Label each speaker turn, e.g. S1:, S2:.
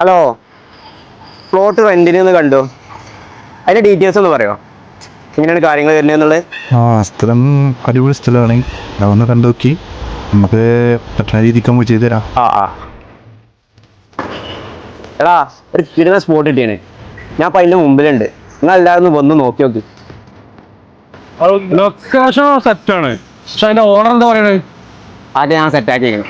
S1: Hello, plot റെന്റിന് കണ്ടു. അതിന്റെ ഡീറ്റെയിൽസ് ഒന്ന് പറയോ, എങ്ങനെയാണ് കാര്യങ്ങൾ വരുന്നതെന്നുള്ളത്?
S2: സ്ഥലം അടിപൊളി സ്ഥലമാണ്. ഒന്ന് കണ്ടു നോക്കി നമുക്ക് പറ്റുന്ന രീതിക്ക് നമുക്ക് ചെയ്തു തരാം.
S1: എടാ, ഒരു കിടുന്ന സ്പോട്ട് കിട്ടിയാണ്. ഞാൻ അപ്പം അതിൻ്റെ മുമ്പിലുണ്ട്. നിങ്ങൾ എല്ലാവരും വന്ന് നോക്കി നോക്ക്.
S3: ലൊക്കേഷൻ സെറ്റാണ്, പക്ഷെ അതിന്റെ ഓണർ എന്താ പറയണത്?
S1: അത് ഞാൻ സെറ്റാക്കിയിരിക്കണം.